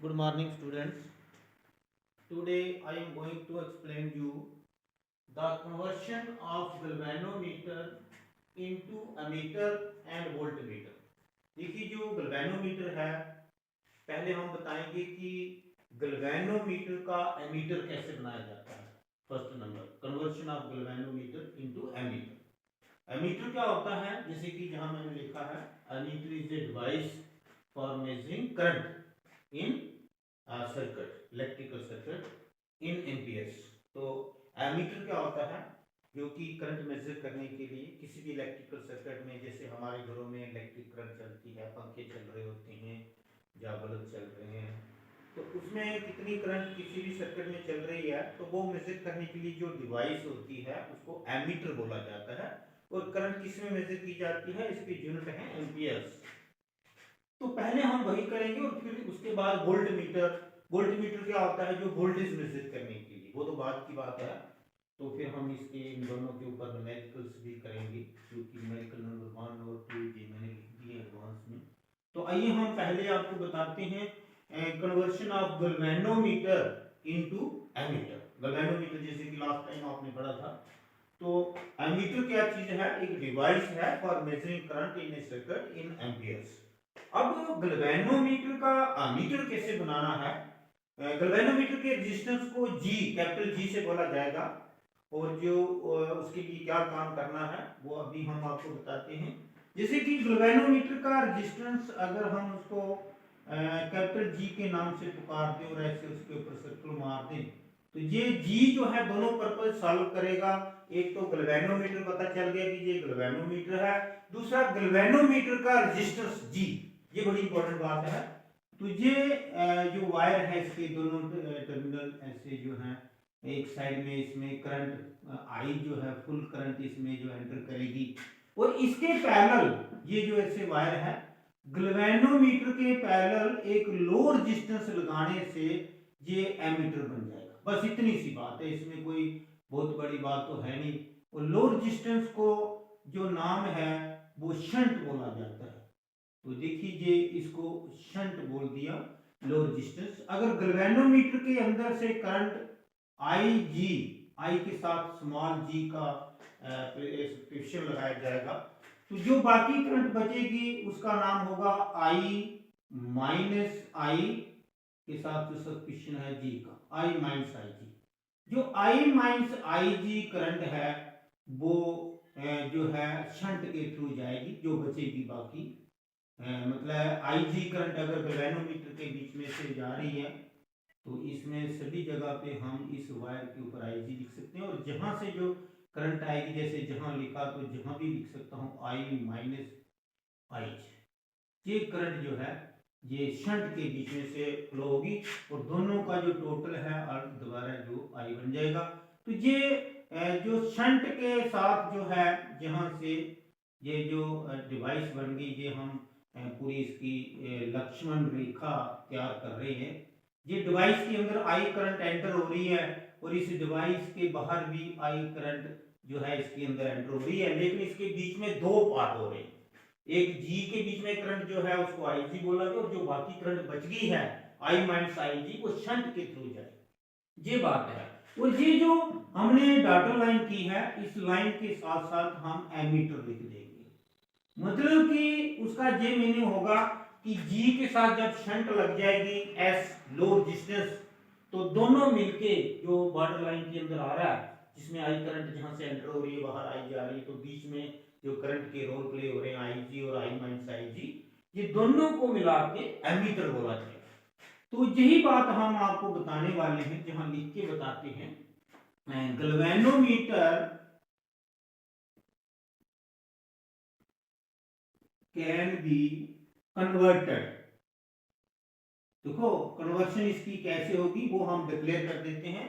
Good morning, students. Today I am going to explain you the conversion of galvanometer into ammeter and voltmeter. देखिए जो galvanometer है, पहले हम बताएंगे कि galvanometer का ammeter कैसे बनाया जाता है. First number conversion of galvanometer into ammeter. Ammeter क्या होता है, जैसे कि जहां मैंने लिखा है ammeter is a device for measuring current in circuit, electrical circuit in amperes. तो एमीटर क्या होता है, जो कि करंट मेजर करने के लिए किसी भी इलेक्ट्रिकल सर्किट में, जैसे हमारे घरों में इलेक्ट्रिक करंट चलती है, पंखे चल रहे होते हैं या बल्ब चल रहे हैं, तो उसमें कितनी करंट किसी भी सर्किट में चल रही है, तो वो मेजर करने के लिए जो डिवाइस होती है उसको एमीटर बोला जाता है. और करंट किस में मेजर की जाती है, इसकी यूनिट है एम्पियर्स. तो पहले हम वही करेंगे और फिर उसके बाद वोल्ट मीटर. वोल्ट मीटर क्या होता है, जो वोल्टेज मेजर करने के लिए, वो तो बाद की बात है. तो फिर हम इसके इन दोनों के ऊपर न्यूमेरिकल्स भी करेंगे, क्योंकि न्यूमेरिकल नंबर 1 और 2 ये मैंने लिख दिए एडवांस में. तो आइए हम पहले आपको बताते हैं conversion of galvanometer into ammeter. Galvanometer जैसे कि लास्ट टाइम आपने पढ़ा था. तो एमीटर क्या चीज है, एक डिवाइस है for measuring current in A circuit in amperes. अब गैल्वेनोमीटर का मीटर कैसे बनाना है. गैल्वेनोमीटर के रेजिस्टेंस को जी, कैपिटल जी से बोला जाएगा, और जो उसके लिए क्या काम करना है वो अभी हम आपको बताते हैं. जैसे कि गैल्वेनोमीटर का रेजिस्टेंस अगर हम उसको कैपिटल जी के नाम से पुकार दें और ऐसे उसके ऊपर सर्कल मार दें, तो ये जी जो है दोनों पर्पस सॉल्व करेगा. एक तो गैल्वेनोमीटर पता चल गया कि ये गैल्वेनोमीटर है, दूसरा गैल्वेनोमीटर का रेजिस्टेंस जी, ये बड़ी इंपॉर्टेंट बात है. तो ये जो वायर है इसके दोनों टर्मिनल ऐसे जो है, एक साइड में इसमें करंट आई जो है फुल करंट इसमें जो एंटर करेगी, और इसके पैरेलल ये जो ऐसे वायर है, गैल्वेनोमीटर के पैरेलल एक लो रेजिस्टेंस लगाने से ये एमीटर बन जाएगा. बस इतनी सी बात है, इसमें कोई बहुत बड़ी बात तो है नहीं. और लो रेजिस्टेंस को जो नाम है वो शंट बोला जाता है. तो देखिए इसको शंट बोल दिया, लो रेजिस्टेंस. अगर गैल्वेनोमीटर के अंदर से करंट आई जी, आई के साथ स्मॉल जी का प्रेफिक्स लगाया जाएगा, तो जो बाकी करंट बचेगी उसका नाम होगा आई माइनस आई के साथ जो सब्सक्रिप्शन है जी का, आई माइनस आई जी. जो I minus I G current है वो जो है शंट के थ्रू जाएगी, जो बचेगी बाकी मतलब आई जी करंट अगर गैल्वेनोमीटर के बीच में से जा रही है, तो इसमें सभी जगह पे हम इस वायर के ऊपर आई जी लिख सकते हैं, और जहां से जो करंट आएगी, जैसे जहां लिखा तो जहां भी लिख सकता हूं आई माइनस आई. ये करंट जो है ये शंट के बीच में से फ्लो होगी, और दोनों का जो टोटल है और दोबारा जो आई बन जाएगा. तो ये जो शंट के साथ जो है, जहां से ये जो डिवाइस बन गई, ये हम पूरी इसकी लक्ष्मण रेखा तैयार कर रहे हैं. ये डिवाइस के अंदर आई करंट एंटर हो रही है, और इस डिवाइस के बाहर भी आई करंट जो है इसके अंदर एंटर हो रही है, लेकिन इसके बीच में दो पार्ट हो रहे हैं. एक जी के बीच में करंट जो है उसको आई जी बोला गया, और जो बाकी करंट बच गई है आई माइनस आई जी वो शंट के थ्रू जाए, ये बात है. और ये जो हमने डॉटेड लाइन की है, इस लाइन के साथ साथ हम एमीटर लिख देंगे. मतलब कि उसका ये मीनिंग होगा कि जी के साथ जब शंट लग जाएगी, एस लो रेजिस्टेंस, तो दोनों मिलके जो बॉर्डर लाइन के अंदर आ रहा है, जिसमें आई करंट जहां से एंटर हो रही है बाहर आई जा रही है, तो बीच में जो करंट के रोल प्ले हो रहे हैं आई जी और आई माइनस आई जी, ये दोनों को मिला के एमीटर बोला जाएगा. तो यही बात हम आपको बताने वाले हैं, जहां लिख के बताते हैं गैल्वेनोमीटर कैन बी कन्वर्टेड. देखो कन्वर्शन इसकी कैसे होगी वो हम डिक्लेयर कर देते हैं.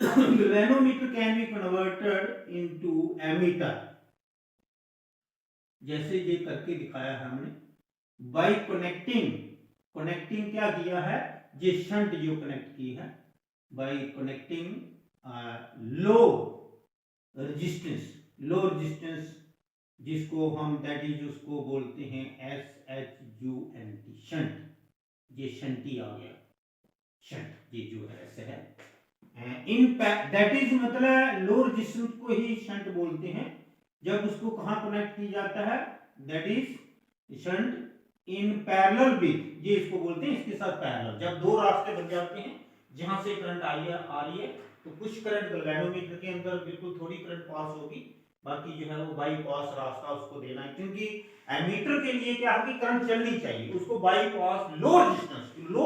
Galvanometer can be converted into ammeter, जैसे ये करके दिखाया है हमने, बाय कनेक्टिंग. कनेक्टिंग क्या किया है, ये शंट जो कनेक्ट की है, by connecting low resistance. Low resistance जिसको हम दैट इज उसको बोलते हैं S H U N T, shunt. ये शंटी आ गया, शंट ये जो है ऐसे है। इन दैट इज मतलब लो रेजिस्टेंस को ही शंट बोलते हैं। जब उसको कहाँ कनेक्ट किया जाता है, that is shunt in parallel with, ये इसको बोलते हैं इसके साथ पैरेलल। जब दो रास्ते बन जाते हैं जहां से करंट आ रही है, तो कुछ करंट गैल्वेनोमीटर के अंदर बिल्कुल थोड़ी करंट पास होगी, बाकी जो है वो बाईपास रास्ता उसको देना है, क्योंकि एमीटर के लिए क्या है कि करंट चलनी चाहिए, उसको बाईपास लो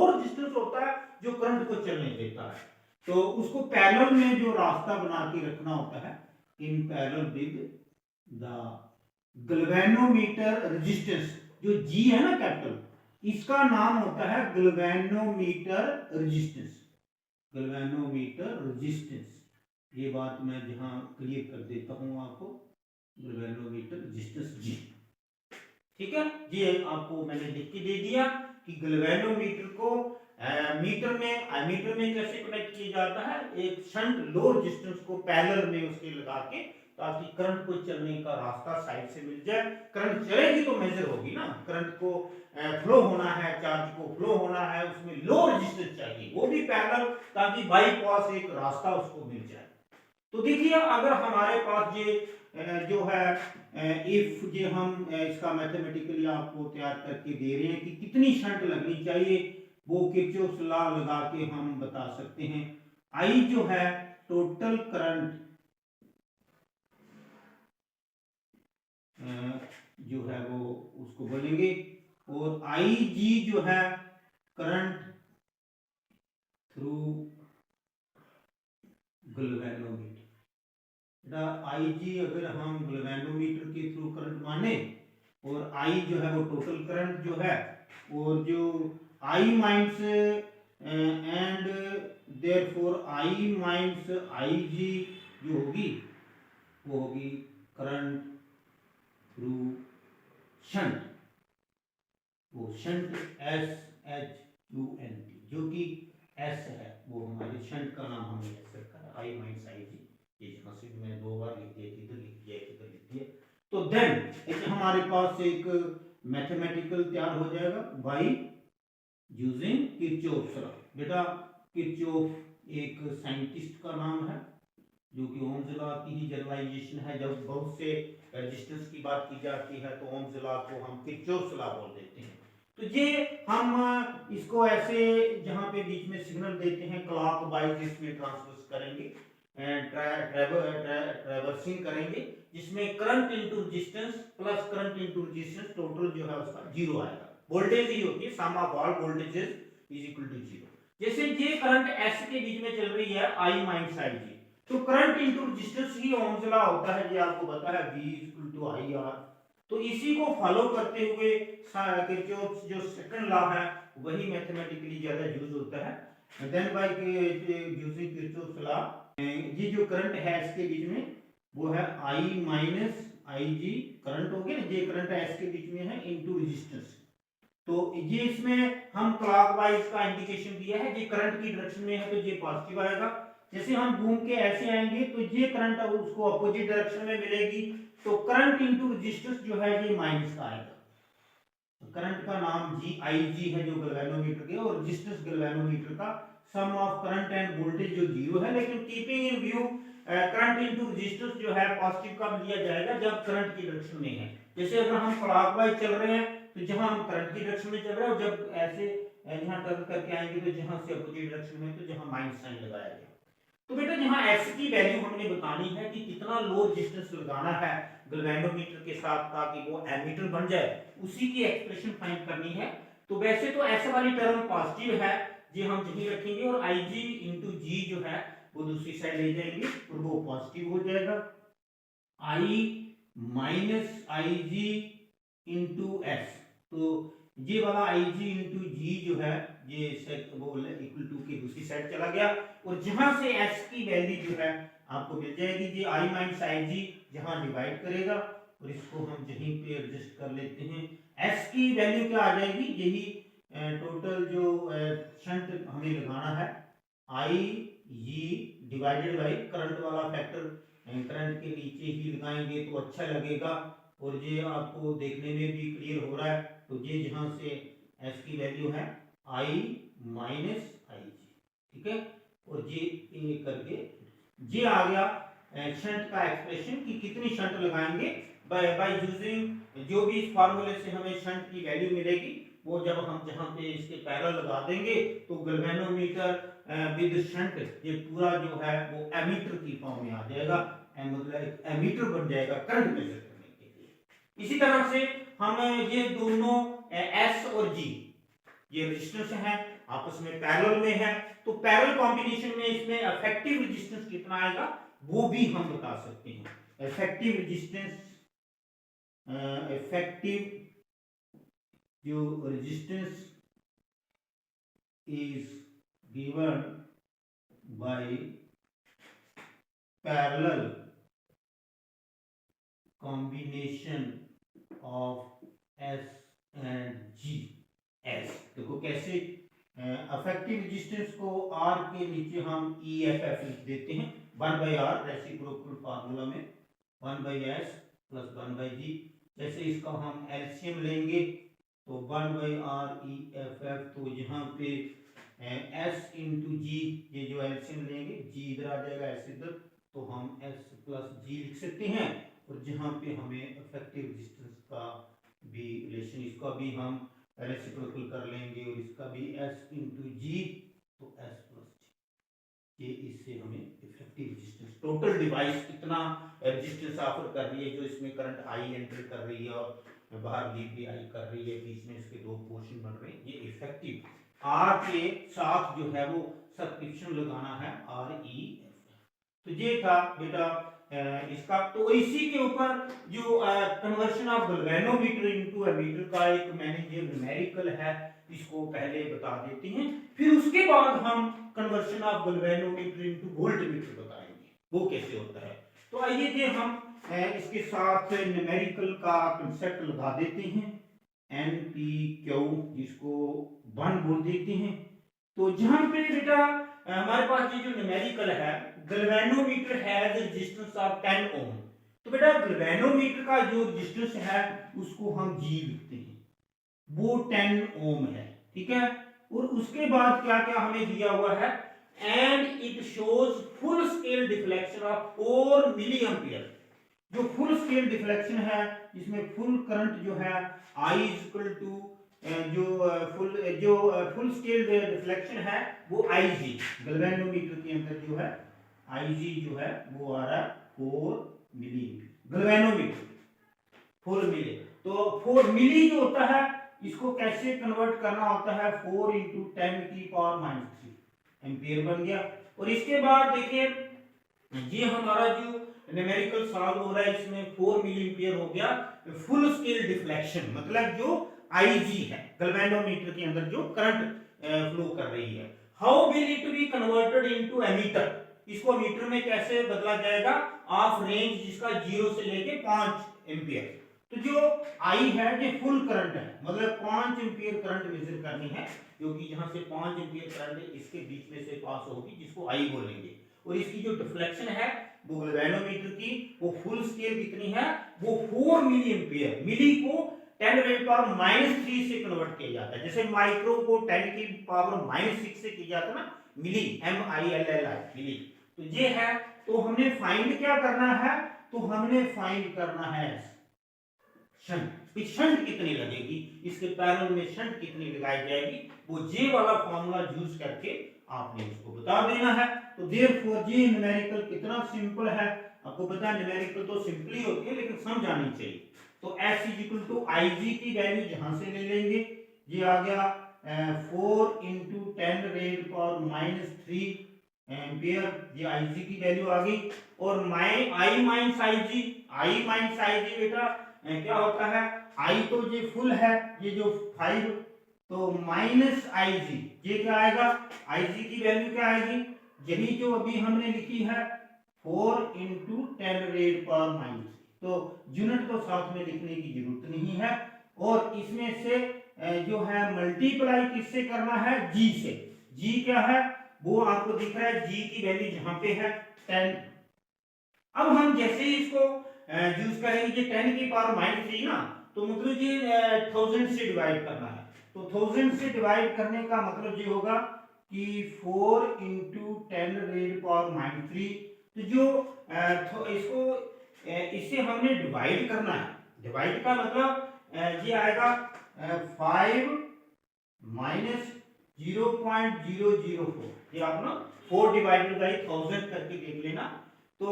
रेजिस्टेंस होता है जो करंट को चलने देता है, तो उसको पैरेलल में जो रास्ता बना के रखना होता है, in parallel with the galvanometer resistance, जो जी है ना कैपिटल, इसका नाम होता है गैल्वेनोमीटर रेजिस्टेंस, गैल्वेनोमीटर रेजिस्टेंस। ये बात मैं जहां क्लियर कर देता हूं आपको, गैल्वेनोमीटर रेजिस्टेंस जी, ठीक है। ये आपको मैंने लिख के दे दिया कि गैल्वेनोमीटर को मीटर में कैसे कनेक्ट किया जाता है, एक शंट लो रेजिस्टेंस को पैरेलल में उसके लगा के, ताकि करंट को चलने का रास्ता साइड से मिल जाए। करंट चलेगी तो मेजर होगी ना, करंट को फ्लो होना है, चार्ज को फ्लो होना है, उसमें लो रेजिस्टेंस चाहिए, वो भी पैरेलल, ताकि बाईपास एक रास्ता उसको मिल जाए। तो देखिए अगर हमारे पास ये जो है इफ ये हम इसका मैथमेटिकली आपको तैयार करके दे रहे हैं कि कितनी शंट लगनी चाहिए, वो किरचॉफ लॉ लगा के हम बता सकते हैं। आई जो है टोटल करंट जो है वो उसको बोलेंगे, और आई जी जो है करंट थ्रू गैल्वेनोमीटर। आई जी अगर हम गैल्वेनोमीटर के थ्रू करंट माने, और आई जो है वो टोटल करंट जो है, और जो I minus and therefore I minus I G जो होगी वो होगी करंट थ्रू शंट, वो shunt S H U N T, जो कि एस है, वो हमारे शंट का नाम हमने ऐसे रखा है, आई माइनस आई जी। ये जहां से मैं दो बार लिख दिया, इधर लिख दिया, इधर लिख दिया, तो देन हमारे पास एक मैथमेटिकल तैयार हो जाएगा बाई यूजिंग किरचॉफ्स लॉ। बेटा किरचॉफ एक साइंटिस्ट का नाम है, जो कि ओम्स लॉ की ही जनरलाइजेशन है। जब बहुत से रेजिस्टेंस की बात की जाती है तो ओम्स लॉ को हम किरचॉफ्स लॉ बोल देते हैं। तो ये हम इसको ऐसे जहां पे बीच में सिग्नल देते हैं क्लॉक वाइज इसमें ट्रांसवर्स करेंगे, ट्रैवर्सिंग करेंगे, जिसमें current into resistance plus current into resistance total जो है उसका जीरो आएगा। वोल्टेज ही होती है, sum of all voltages is equal to zero. जैसे ये करंट एस के बीच में चल रही है आई माइनस आई जी, तो करंट इनटू रेजिस्टेंस ही ओम्स लॉ होता है, ये आपको पता है, V equal to I R. तो इसी को फॉलो करते हुए किरचॉफ जो सेकंड लॉ है वही मैथमेटिकली ज्यादा यूज होता है। Then by using Kirchhoff law, ये जो करंट है इसके बीच में वो है I minus I G current हो गया ना, ये करंट एस के बीच में है इनटू रेजिस्टेंस। तो ये इसमें हम क्लॉकवाइज का इंडिकेशन दिया है, ये करंट की डायरेक्शन में है तो ये पॉजिटिव आएगा। जैसे हम घूम के ऐसे आएंगे तो ये करंट उसको अपोजिट डायरेक्शन में मिलेगी, तो करंट इनटू रेजिस्टेंस जो है ये माइनस का आएगा। तो करंट का नाम जी आई जी है जो गैल्वेनोमीटर के, और रेजिस्टेंस गैल्वेनोमीटर का सम ऑफ करंट एंड वोल्टेज जो जीरो है, लेकिन keeping in view current into resistance जो है पॉजिटिव कब लिया जाएगा, जब करंट की डायरेक्शन में है। जैसे अगर हम क्लॉकवाइज चल रहे हैं तो जहां हम करंट की डायरेक्शन में चल रहे हैं, और जब ऐसे यहां टर्न करके आएंगे तो जहां से अपोजिट डायरेक्शन में, तो जहां माइनस साइन लगाया गया। तो बेटा जहां x की वैल्यू हमने बतानी है कि कितना लो रेजिस्टेंस लगाना है गैल्वेनोमीटर के साथ ताकि वो एमीटर बन जाए, उसी की एक्सप्रेशन फाइंड करनी है। तो वैसे तो ऐसे वाली टर्म पॉजिटिव है, ये हम यहीं रखेंगे, और Ig इंटू जी जो है वो दूसरी साइड ले जाएंगे और वो पॉजिटिव हो जाएगा। I minus I G into S, तो ये वाला आई जी इंटू जी जो है ये वो इक्वल टू की दूसरी साइड चला गया, और जहां से एस की वैल्यू जो है आपको मिल जाएगी, ये आई माइनस आई जी जहां डिवाइड करेगा, और इसको हम यहीं पे एडजस्ट कर लेते हैं। एस की वैल्यू क्या आ जाएगी, यही टोटल जो शंट हमें लगाना है, आई जी डिवाइडेड बाई करंट वाला फैक्टर करंट के नीचे ही लगाएंगे तो अच्छा लगेगा, और ये आपको देखने में भी क्लियर हो रहा है। तो ये जहां से एस की वैल्यू है आई माइनस आई जी, ठीक है, और जे ए करके जे आ गया शंट का एक्सप्रेशन कि कितनी शंट लगाएंगे बाय यूजिंग जो भी इस फार्मूले से हमें शंट की वैल्यू मिलेगी वो जब हम जहाँ पे इसके पैरेलल लगा देंगे तो गैल्वेनोमीटर विद शंट ये पूरा जो है वो एमीटर की फॉर्म में आ जाएगा, मतलब एक एमीटर बन जाएगा करंट मेजर करने के लिए। इसी तरह से हम ये दोनों एस और जी ये रेजिस्टेंस है आपस में पैरेलल में है, तो पैरेलल कॉम्बिनेशन में इसमें इफेक्टिव रेजिस्टेंस कितना आएगा वो भी हम बता सकते हैं। इफेक्टिव रेजिस्टेंस इफेक्टिव जो resistance is given by parallel combination of S and G S। देखो कैसे अफेक्टिव रेजिस्टेंस को R के नीचे हम EFF लिख देते हैं 1/R रेसिप्रोकल फार्मूला में 1/S प्लस 1/G। जैसे इसका हम एलसीएम लेंगे तो 1/R EFF, तो यहाँ पे S इंटू जी, ये जो एलसीएम लेंगे जी इधर आ जाएगा S इधर, तो हम S प्लस जी लिख सकते हैं। और जहाँ पे हमें इफेक्टिव रेजिस्टेंस का भी रिलेशन इसका भी हम रेसिप्रोकल कर लेंगे और इसका भी S इंटू जी, तो S प्लस जी, ये इससे हमें इफेक्टिव रेजिस्टेंस टोटल डिवाइस कितना रेजिस्टेंस ऑफर कर रही है, जो इसमें करंट आई एंटर कर रही है और बाहर भी आई कर रही है, बीच में इसके दो पोर्शन बन रहे हैं, ये इफेक्टिव आर के साथ जो है वो सब्सक्रिप्शन लगाना है आर ई एफ। तो ये था बेटा इसका। तो इसी के ऊपर जो conversion of galvanometer into ammeter का एक मैंने जो न्यूमेरिकल है इसको पहले बता देते हैं, फिर उसके बाद हम conversion of galvanometer into voltmeter बताएंगे वो कैसे होता है। तो आइए जी हम इसके साथ न्यूमेरिकल का कंसेप्ट लगा देते हैं एन पी क्यू, जिसको 1 बोल देते हैं। तो जहां पे बेटा हमारे पास ये जो न्यूमेरिकल है गैल्वेनोमीटर हैज रेजिस्टेंस ऑफ 10 ओम, तो बेटा गैल्वेनोमीटर का जो रेजिस्टेंस है उसको हम जी लिखते हैं, वो 10 ओम है, ठीक है। और उसके बाद क्या क्या हमें दिया हुआ है, and it shows full scale deflection of 4 milli ampere. जो फुल स्केल डिफ्लेक्शन है इसमें फुल करंट जो है I इक्वल टू जो फुल स्केल डिफ्लेक्शन है वो IG गैल्वेनोमीटर के अंदर जो है IG जो है वो आ रहा है 4 मिली गैल्वेनोमीटर 4 मिली। तो 4 मिली जो होता है इसको कैसे कन्वर्ट करना होता है 4 इंटू 10 की पावर -3 एम्पियर बन गया। और इसके बाद देखिए ये हमारा जो न्यूमेरिकल सॉल्व हो रहा है इसमें 4 मिली एम्पियर हो गया फुल स्केल डिफ्लेक्शन, मतलब जो IG है गैल्वेनोमीटर के अंदर जो करंट फ्लो कर रही है। How will it be converted into ammeter, इसको एमीटर में कैसे बदला जाएगा ऑफ रेंज जिसका 0 से लेके 5 एम्पियर। तो जो I है ये फुल करंट है, मतलब 5 एम्पियर करंट मेजर करनी है, क्योंकि यहां से 5 एम्पियर करंट इसके बीच में से पास होगी जिसको I बोलेंगे। और इसकी जो डिफ्लेक्शन है वो गैल्वेनोमीटर की वो फुल स्केल कितनी है वो 4 मिली एम्पियर, मिली को 10 रेड पावर -3 से कन्वर्ट किया जाता है, जैसे माइक्रो को 10 की पावर -6 से किया जाता है ना, मिली MILLI मिली। तो ये है, तो हमने फाइंड क्या करना है, तो हमने फाइंड करना है शंट, शंट कितनी लगेगी, इसके पैरेलल में शंट कितनी लगाई जाएगी, वो जे वाला फॉर्मूला यूज करके आपने इसको बता देना है। तो देयरफॉर ये न्यूमेरिकल कितना सिंपल है, आपको पता है न्यूमेरिकल तो सिंपल ही होती है लेकिन समझ आनी चाहिए। तो S = IG की वैल्यू जहां से ले लेंगे, ये आ गया 4 इंटू 10 रेड पावर -3 एम्पियर, ये IG की वैल्यू आ गई। और I माइनस IG बेटा क्या होता है, I तो ये फुल है, ये जो 5 तो माइनस IG, ये क्या आएगा IG की वैल्यू क्या आएगी, यही जो अभी हमने लिखी है 4 इंटू 10 रेड पावर -3, तो यूनिट तो साथ में लिखने की जरूरत नहीं है। और इसमें से जो है मल्टीप्लाई किससे करना है, G से। G क्या है वो आपको दिख रहा है, G की वैल्यू जहां पे है 10। अब हम जैसे ही इसको यूज करेंगे 10 की पावर -3 ना, तो मतलब ये 1000 से डिवाइड करना है, तो 1000 से डिवाइड करने का मतलब ये होगा कि 4 इंटू 10 रेड पावर माइनस 3। तो जो तो इससे हमने डिवाइड करना है। डिवाइड का मतलब ये आएगा 5 माइनस 0.004। ये आप ना 4 डिवाइडेड बाई 1000 करके देख लेना। तो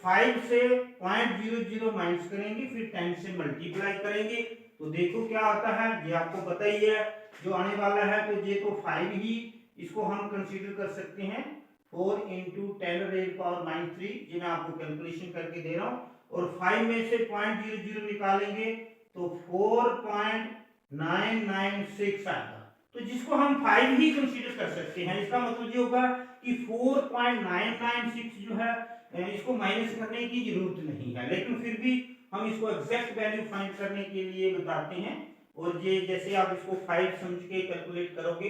5 से 0.00 माइनस करेंगे, फिर 10 से मल्टीप्लाई करेंगे, तो देखो क्या आता है। ये आपको पता ही है जो आने वाला है। तो ये तो 5 ही इसको हम कंसीडर कर सकते हैं। 4 इंटू 10 रेड पावर माइनस 3, ये मैं आपको कैलकुलेशन करके दे रहा हूँ। और 5 में से 0.00 निकालेंगे तो 4.996 आएगा। तो जिसको हम 5 ही कंसीडर कर सकते हैं। इसका मतलब ये होगा कि 4.996 जो है इसको माइनस करने की जरूरत नहीं है, लेकिन फिर भी हम इसको एग्जैक्ट वैल्यू फाइंड करने के लिए बताते हैं। और ये जैसे आप इसको 5 समझ के कैलकुलेट करोगे,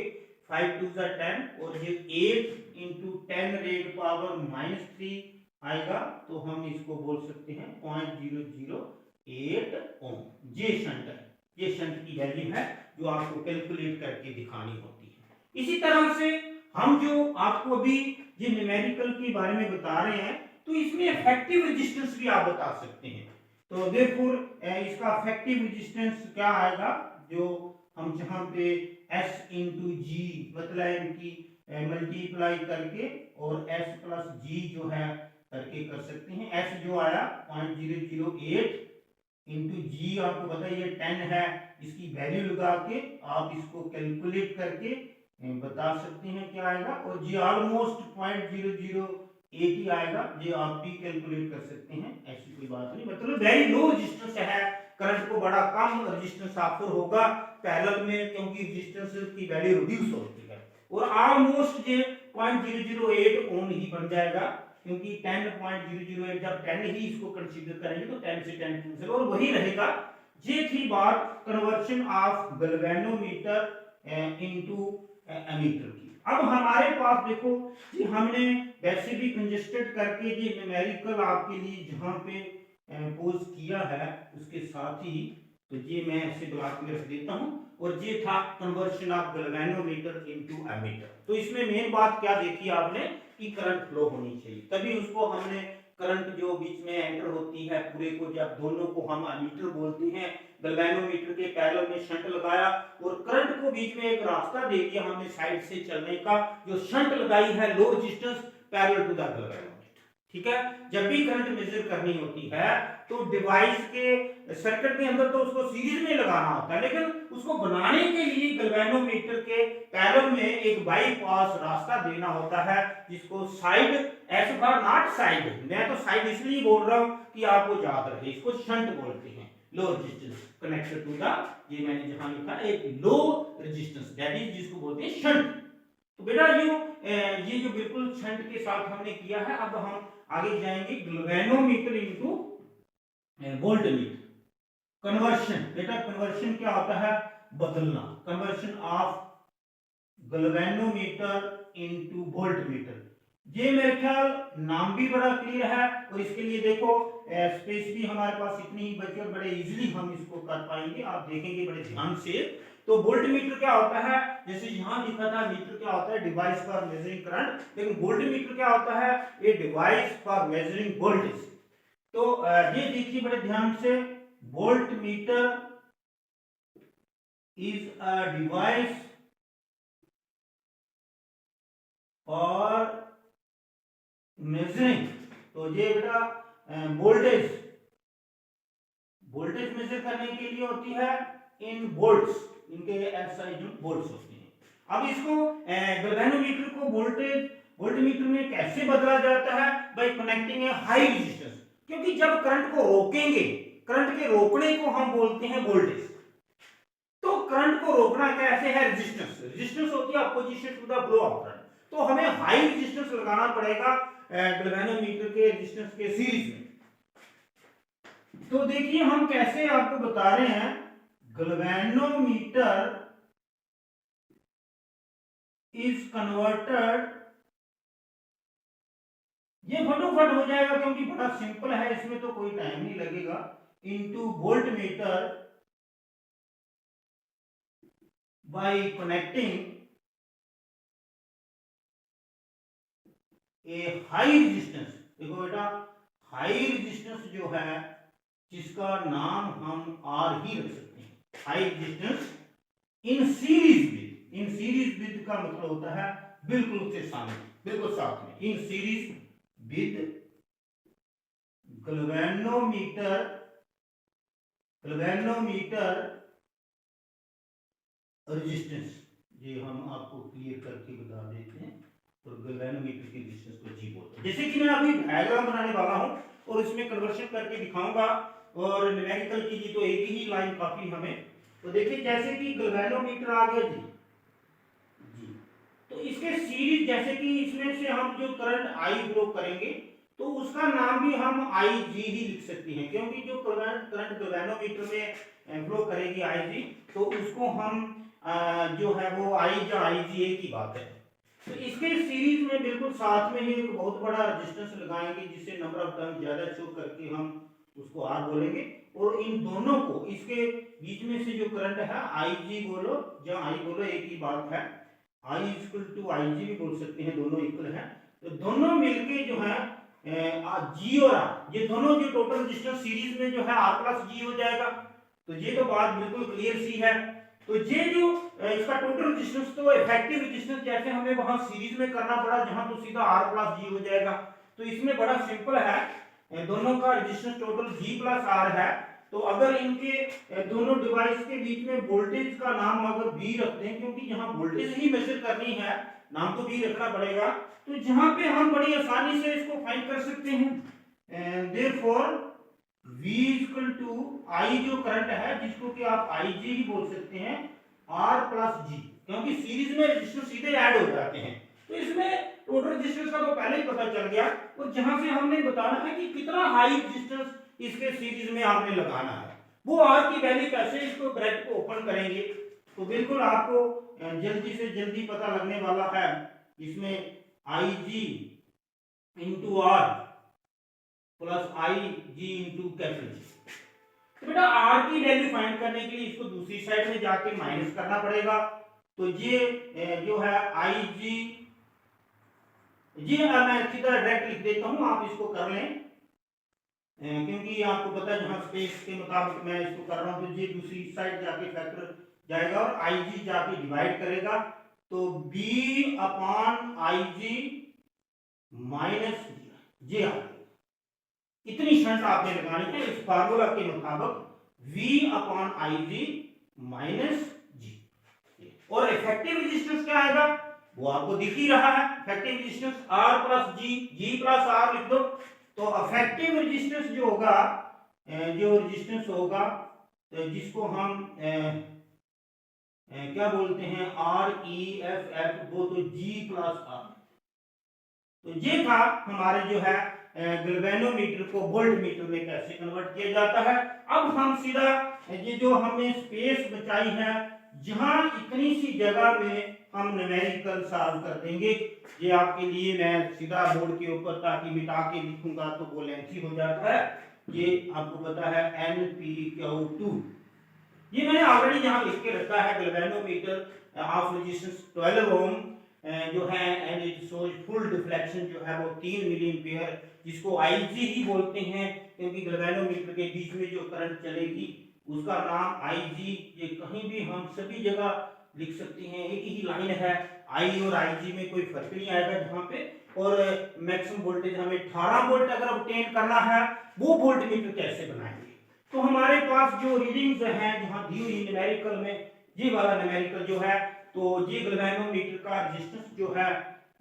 5 2 सा 10, और ये 8 इंटू 10 रेड पावर माइनस 3 आएगा, तो हम इसको बोल सकते हैं 0.008 ओम। ये शंट है, ये शंट की वैल्यू है जो आपको कैलकुलेट करके दिखानी होती है। इसी तरह से हम जो आपको अभी ये न्यूमेरिकल के बारे में बता रहे हैं, तो इसमें इफेक्टिव रेजिस्टेंस भी आप बता सकते हैं। तो देयरफॉर इसका इफेक्टिव रेजिस्टेंस क्या आएगा, जो हम जहां पे S इंटू जी मतलब इनकी मल्टीप्लाई करके और S प्लस जी जो है करके कर सकते हैं। S जो आया 0.008 इंटू जी, आपको पता है ये 10 है, इसकी वैल्यू लगा के आप इसको कैलकुलेट करके बता सकते हैं क्या आएगा। और जी ऑलमोस्ट 0.008 आएगा, ये आप भी कैलकुलेट कर सकते हैं, ऐसी कोई बात नहीं। मतलब वेरी लो रेजिस्टेंस है, करंट को बड़ा कम रेजिस्टेंस ऑफर होगा पैरेलल में, क्योंकि रेजिस्टेंस की वैल्यू रिड्यूस होती है। और ऑलमोस्ट ये 0.008 ओम ही बन जाएगा, क्योंकि 10.008 जब 10 ही इसको कंसीडर करेंगे तो 10 से 10 कैंसिल और वही रहेगा। ये थी बात conversion of galvanometer into ammeter की। अब हमारे पास देखो कि हमने वैसे भी कंजेस्टेड करके ये न्यूमेरिकल आपके लिए जहां पे पोज किया है उसके साथ ही, तो ये मैं ऐसे ब्लॉक में रख देता हूं। और ये था conversion of galvanometer into ammeter. तो इसमें मेन बात क्या देखी आपने कि करंट फ्लो होनी चाहिए, तभी उसको हमने करंट जो बीच में एंटर होती है पूरे को, जब दोनों को हम एमीटर बोलते हैं, गैल्वेनोमीटर के पैरेलल में शंट लगाया और करंट को बीच में एक रास्ता दे दिया हमने साइड से चलने का, जो शंट लगाई है low resistance parallel to the galvanometer. ठीक है, जब भी करंट मेजर करनी होती है तो डिवाइस के सर्किट के अंदर तो उसको सीरीज में लगाना होता है, लेकिन उसको बनाने के लिए गैल्वेनोमीटर के पैरेलल में एक बाईपास रास्ता देना होता है, जिसको side S bar not side, मैं तो साइड इसलिए बोल रहा हूं कि आपको याद रहे, इसको शंट बोलते हैं। Low resistance connected to the, ये मैंने जहां लिखा एक लो रेजिस्टेंस, दैट इज जिसको बोलते हैं शंट। तो बेटा ये जो बिल्कुल शंट के साथ हमने किया है, अब हम आगे जाएंगे गैल्वेनोमीटर इनटू वोल्टमीटर। कन्वर्शन, बेटा कन्वर्शन क्या होता है, बदलना। Conversion of galvanometer into voltmeter, ये मेरे ख्याल नाम भी बड़ा क्लियर है। और इसके लिए देखो स्पेस भी हमारे पास इतनी ही बची और बड़े इजीली हम इसको कर पाएंगे, आप देखेंगे बड़े ध्यान से। तो वोल्टमीटर क्या होता है, जैसे यहां लिखा था मीटर क्या होता है, डिवाइस फॉर मेजरिंग करंट, लेकिन वोल्टमीटर क्या होता है, ये डिवाइस फॉर मेजरिंग वोल्टेज। तो ये देखिए बड़े ध्यान से, voltmeter is a device for measuring. तो ये बेटा वोल्टेज मेजर करने के लिए होती है इन वोल्ट्स, इनके SI यूनिट वोल्ट्स होते हैं। अब इसको गैल्वेनोमीटर को वोल्टमीटर में कैसे बदला जाता है, by connecting A high resistance, क्योंकि जब करंट को रोकेंगे, करंट के रोकने को हम बोलते हैं वोल्टेज। तो करंट को रोकना कैसे है, रेजिस्टेंस होती है opposition to the flow of current. तो हमें हाई रेजिस्टेंस लगाना पड़ेगा गैल्वेनोमीटर के रेजिस्टेंस के सीरीज में। तो देखिए हम कैसे आपको बता रहे हैं, गैल्वेनोमीटर इज कन्वर्टेड, ये फटाफट हो जाएगा क्योंकि बड़ा सिंपल है, इसमें तो कोई टाइम नहीं लगेगा, इनटू वोल्टमीटर। बाय कनेक्टिंग ए हाई रेजिस्टेंस। देखो बेटा, हाई रेजिस्टेंस जो है जिसका नाम हम आर ही रख सकते हैं, high resistance in series with. In series with का मतलब होता है बिल्कुल उसके सामने, बिल्कुल साथ में। In series with galvanometer resistance, ये हम आपको क्लियर करके बता देते हैं। तो गैल्वेनोमीटर की रेजिस्टेंस को जी बोलते हैं। जैसे कि मैं अभी डायग्राम बनाने वाला हूं और इसमें कन्वर्शन करके दिखाऊंगा, और न्यूमेरिकल की जी तो एक ही लाइन काफी हमें। तो देखिए जैसे कि गैल्वेनोमीटर आ गया जी, तो इसके सीरीज, जैसे कि इसमें से हम जो करंट आई फ्लो करेंगे तो उसका नाम भी हम आई जी ही लिख सकते हैं, क्योंकि जो करंट गैल्वेनोमीटर में फ्लो करेगी आई जी, तो उसको हम जो है वो आई या आई जी एक ही बात है। तो इसके सीरीज में बिल्कुल साथ में ही एक बहुत बड़ा रेजिस्टेंस लगाएंगे, जिससे नंबर ऑफ टर्न ज्यादा शो करके हम उसको आर बोलेंगे, और इन दोनों को, इसके बीच में से जो करंट है आई जी बोलो या आई बोलो एक ही बात है, आई इक्वल टू आई जी भी बोल सकते हैं, दोनों इक्वल हैं। तो दोनों मिलके जो है जी और आर, ये दोनों जो टोटल रेजिस्टेंस सीरीज में जो है आर प्लस जी हो जाएगा। तो ये तो बात बिल्कुल क्लियर सी है। तो ये जो इसका टोटल रेजिस्टेंस, तो इफेक्टिव रेजिस्टेंस जैसे हमें वहां सीरीज में करना पड़ा जहां तो सीधा आर प्लस जी हो जाएगा, तो इसमें बड़ा सिंपल है, दोनों का resistance total G plus R है। तो अगर इनके दोनों डिवाइस के बीच में वोल्टेज का नाम अगर बी रखते हैं, क्योंकि यहाँ वोल्टेज ही मेजर करनी है, नाम तो बी रखना पड़ेगा, तो जहां पे हम बड़ी आसानी से इसको फाइंड कर सकते हैं। देयरफॉर V इक्वल टू आई जो करंट है, जिसको कि आप आई जी ही बोल सकते हैं, आर प्लस जी, क्योंकि सीरीज में रेजिस्टेंस सीधे ऐड हो जाते हैं। तो इसमें टोटल रेजिस्टेंस का तो पहले ही पता चल गया, और जहां से हमने बताना है कि कितना हाई रेजिस्टेंस इसके सीरीज में आपने लगाना है, वो आर की वैल्यू कैसे, इसको ब्रैकेट को ओपन करेंगे तो बिल्कुल आपको जल्दी से जल्दी पता लगने वाला है। इसमें I G into R plus I G into capital G. तो बेटा आर की वैल्यू फाइंड करने के लिए इसको दूसरी साइड में जाके माइनस करना पड़ेगा। तो ये जो है आई जी, मैं सीधा डायरेक्ट लिख देता हूं, आप इसको कर लें, क्योंकि आपको पता है जहां स्पेस के मुताबिक मैं इसको कर रहा हूं, तो ये दूसरी साइड जाके फैक्टर जाएगा और आई जी जाके डिवाइड करेगा, तो B upon I G minus G आ गया। इतनी शर्त आपने लगानी है इस फार्मूला के मुताबिक, V upon I G minus G. और इफेक्टिव रेजिस्टेंस क्या आएगा वो आपको दिख ही रहा है, इफेक्टिव रेजिस्टेंस R प्लस जी, जी प्लस R लिख दो। तो इफेक्टिव रेजिस्टेंस जो होगा, जो रेजिस्टेंस होगा जिसको हम क्या बोलते हैं, आर ई एफ एफ, वो तो जी प्लस आर। तो ये था हमारे जो है गैल्वेनोमीटर को वोल्ट मीटर में कैसे कन्वर्ट किया जाता है। अब हम सीधा ये जो हमने स्पेस बचाई है, जहां इतनी सी जगह में हम न्यूमेरिकल सॉल्व कर देंगे। ये आपके लिए मैं सीधा बोर्ड के ऊपर ताकि मिटा के लिखूंगा तो वो लेंथी हो जाता है। ये आपको पता है NpQ2, ये मैंने ऑलरेडी यहाँ लिख के रखा है, गैल्वेनोमीटर ऑफ रेजिस्टेंस 12 ओम जो है, and it shows full deflection जो है वो 3 मिली एम्पियर, जिसको आईजी ही बोलते हैं, क्योंकि गैल्वेनोमीटर के बीच में जो करंट चलेगी उसका नाम आईजी। ये कहीं भी हम सभी जगह लिख सकते हैं, एक ही लाइन है, आई और आईजी में कोई फर्क नहीं आएगा जहाँ पे। और मैक्सिमम वोल्टेज हमें 18 वोल्ट अगर ऑब्टेन करना है, वो वोल्ट मीटर कैसे बनाएंगे। तो हमारे पास जो रीडिंग्स हैं जहाँ दी हुई न्यूमेरिकल में, ये वाला न्यूमेरिकल जो है, तो ये गैल्वेनोमीटर का रेजिस्टेंस जो है,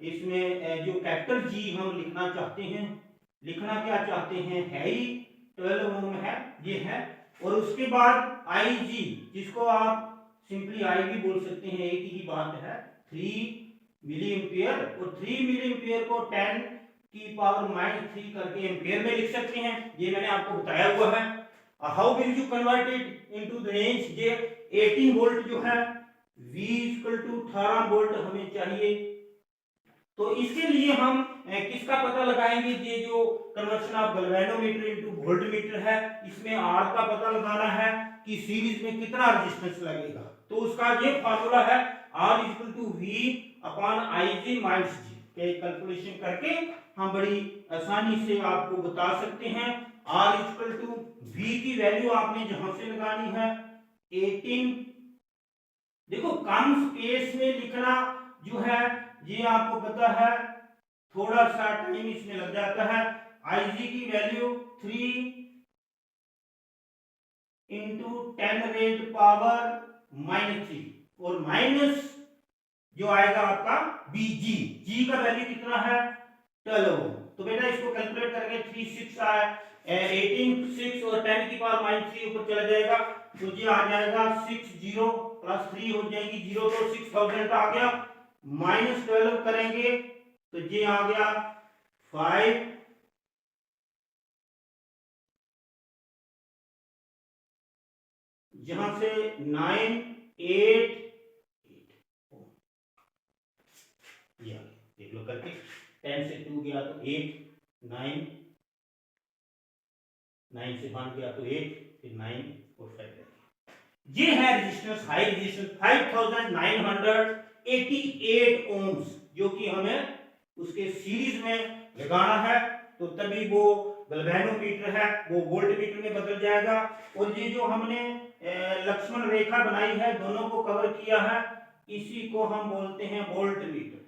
इसमें जो कैपिटल जी हम लिखना चाहते हैं, लिखना क्या चाहते हैं, है ही 12 ओम है, ये है। और उसके बाद आई जी, जिसको आप सिंपली आई भी बोल सकते हैं, एक ही बात है, 3 मिली एम्पियर, और 3 मिली एम्पियर को 10 की पावर -3 करके एम्पियर में लिख सकते हैं, ये मैंने आपको बताया हुआ है। How will you convert it into the range, ये 18 वोल्ट जो है, V इक्वल टू 18 वोल्ट हमें चाहिए। तो इसके लिए हम किसका पता लगाएंगे, ये जो conversion of galvanometer into voltmeter है, इसमें R का पता लगाना है कि सीरीज में कितना रेजिस्टेंस लगेगा। तो उसका ये फार्मूला है R equal to V upon IG minus G के कैलकुलेशन करके हम बड़ी आसानी से आपको बता सकते हैं। R इक्वल टू V की वैल्यू आपने जहां से लगानी है 18। देखो कम स्पेस में लिखना जो है ये आपको पता है थोड़ा सा टाइम इसमें लग जाता है। IG की वैल्यू 3 इंटू 10 रेज पावर -3 और माइनस जो आएगा आपका BG, G का वैल्यू कितना है 12 ओम। तो बेटा इसको कैलकुलेट करके 3 6 आया 18 6 और 10 की पावर -3 ऊपर चला जाएगा तो ये आ जाएगा 60 प्लस 3 हो जाएगी 0 तो 6000 आ गया। -12 करेंगे तो ये आ गया 5 यहां से 9 8 ये देख लो करके 10 से 2 गया तो 8 9 9 से 1 गया तो 8 फिर 9 और 5 ये है रेजिस्टेंस हाई रेजिस्टेंस 5988 ओम्स जो कि हमें उसके सीरीज में लगाना है तो तभी वो गैल्वेनोमीटर है वो वोल्टमीटर में बदल जाएगा। और ये जो हमने लक्ष्मण रेखा बनाई है दोनों को कवर किया है इसी को हम बोलते हैं वोल्टमीटर।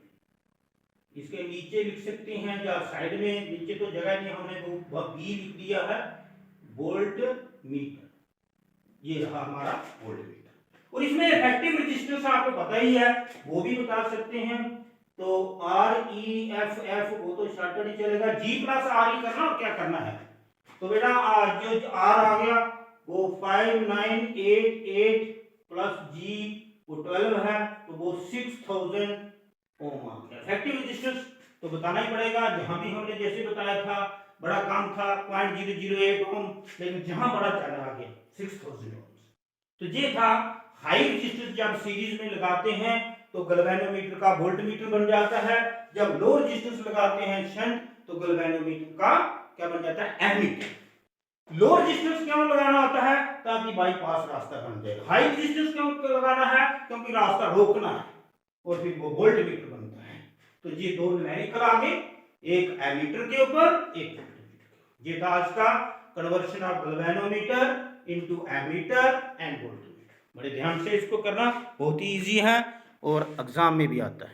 इसके नीचे लिख सकते हैं या साइड में नीचे तो जगह नहीं हमने वो बी लिख दिया है वोल्टमीटर। ये रहा हमारा वोल्टमीटर और इसमें इफेक्टिव रेजिस्टेंस आपको पता ही है वो भी बता सकते हैं। तो REFF वो तो शॉर्टकट ही चलेगा G प्लस RE करना और क्या करना है तो बेटा जो R आ गया वो 5988 प्लस G वो 12 है तो वो 6000 ओम आ गया। इफेक्टिव रेजिस्टेंस तो बताना ही पड़ेगा जहां भी हमने जैसे बताया था बड़ा कम था 0.008 ओम लेकिन जहां बड़ा चला आ गया 6000 ओम। तो ये था हाई रेजिस्टेंस जब सीरीज में लगाते हैं तो गैल्वेनोमीटर का वोल्टमीटर बन जाता है। जब लो रेजिस्टेंस लगाते हैं शंट तो गैल्वेनोमीटर का क्या बन जाता है एमीटर। लो रेजिस्टेंस क्यों लगाना होता है ताकि बाईपास रास्ता बन जाए। हाई रेजिस्टेंस क्यों लगाना है क्योंकि रास्ता रोकना है और फिर वो वोल्टमीटर बनता है। तो ये दो न्यूमेरिकल आ गए एक एमीटर के ऊपर एक वोल्टमीटर। ये था आज का conversion of galvanometer into ammeter and voltmeter. बड़े ध्यान से इसको करना बहुत ही इजी है और एग्जाम में भी आता है।